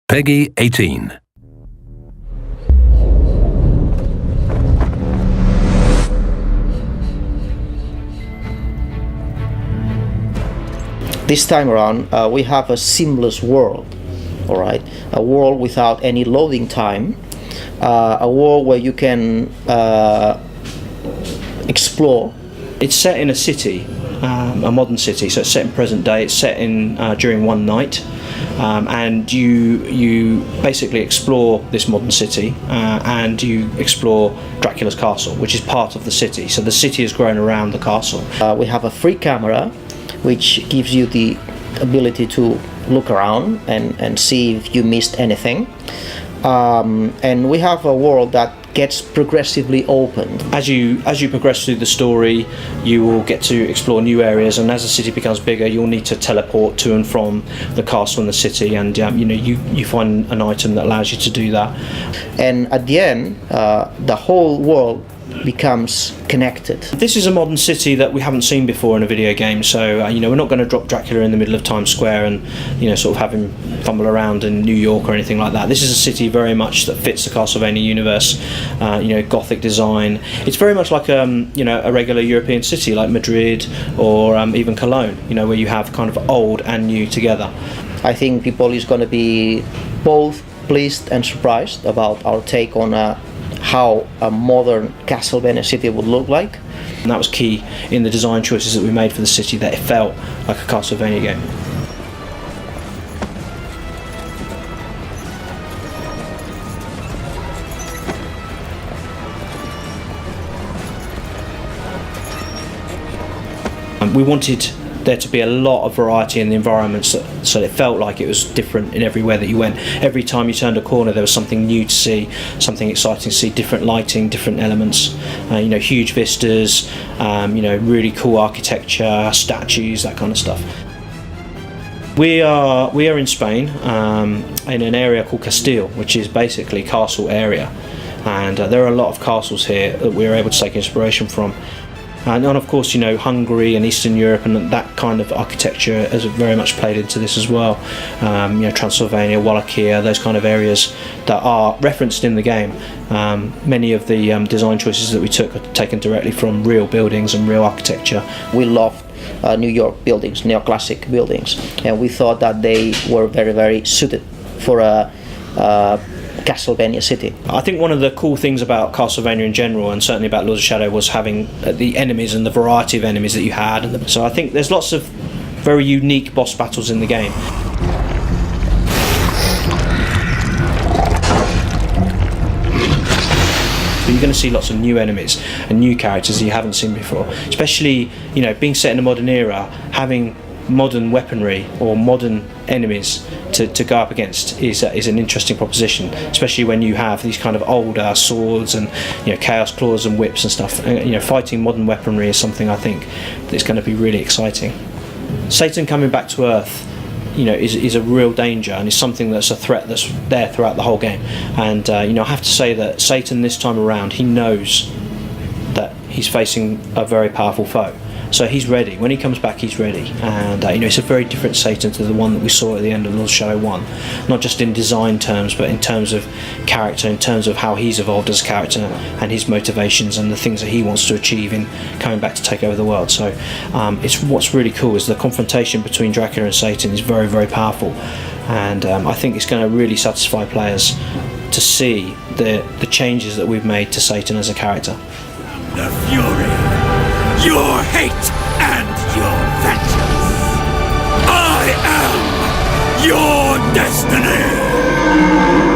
Peggy 18. This time around, we have a seamless world, all right? A world without any loading time, a world where you can explore. It's set in a city, a modern city, so it's set in present day. It's set in during one night, and you basically explore this modern city, and you explore Dracula's castle, which is part of the city. So the city has grown around the castle. We have a free camera, which gives you the ability to look around and see if you missed anything. And we have a world that gets progressively opened. As you progress through the story, you will get to explore new areas, and as the city becomes bigger, you'll need to teleport to and from the castle and the city, and you find an item that allows you to do that. And at the end, the whole world becomes connected. This is a modern city that we haven't seen before in a video game, so we're not going to drop Dracula in the middle of Times Square and sort of have him fumble around in New York or anything like that. This is a city very much that fits the Castlevania universe. Gothic design. It's very much like a regular European city like Madrid or even Cologne, where you have kind of old and new together. I think people is going to be both pleased and surprised about our take on how a modern Castlevania city would look like. And that was key in the design choices that we made for the city, that it felt like a Castlevania game. We wanted there to be a lot of variety in the environments, so it felt like it was different in everywhere that you went. Every time you turned a corner there was something new to see, something exciting to see, different lighting, different elements, huge vistas, really cool architecture, statues, that kind of stuff. We are in Spain, in an area called Castile, which is basically castle area, and there are a lot of castles here that we were able to take inspiration from. And of course, Hungary and Eastern Europe and that kind of architecture has very much played into this as well. Transylvania, Wallachia, those kind of areas that are referenced in the game. Many of the design choices that we took are taken directly from real buildings and real architecture. We loved New York buildings, neoclassic buildings, and we thought that they were very, very suited for a Castlevania city. I think one of the cool things about Castlevania in general, and certainly about Lords of Shadow, was having the enemies and the variety of enemies that you had. So I think there's lots of very unique boss battles in the game. But you're going to see lots of new enemies and new characters that you haven't seen before. Especially, being set in a modern era, having modern weaponry or modern enemies to go up against is an interesting proposition, especially when you have these kind of older swords and chaos claws and whips and stuff. Fighting modern weaponry is something I think that's going to be really exciting. Satan coming back to Earth is a real danger, and is something that's a threat that's there throughout the whole game. And I have to say that Satan this time around, he knows that he's facing a very powerful foe. So he's ready. When he comes back, he's ready. And it's a very different Satan to the one that we saw at the end of Lords of Shadow 1. Not just in design terms, but in terms of character, in terms of how he's evolved as a character and his motivations and the things that he wants to achieve in coming back to take over the world. So what's really cool is the confrontation between Dracula and Satan is very, very powerful. And I think it's going to really satisfy players to see the changes that we've made to Satan as a character. The fury, your hate, and your vengeance. I am your destiny!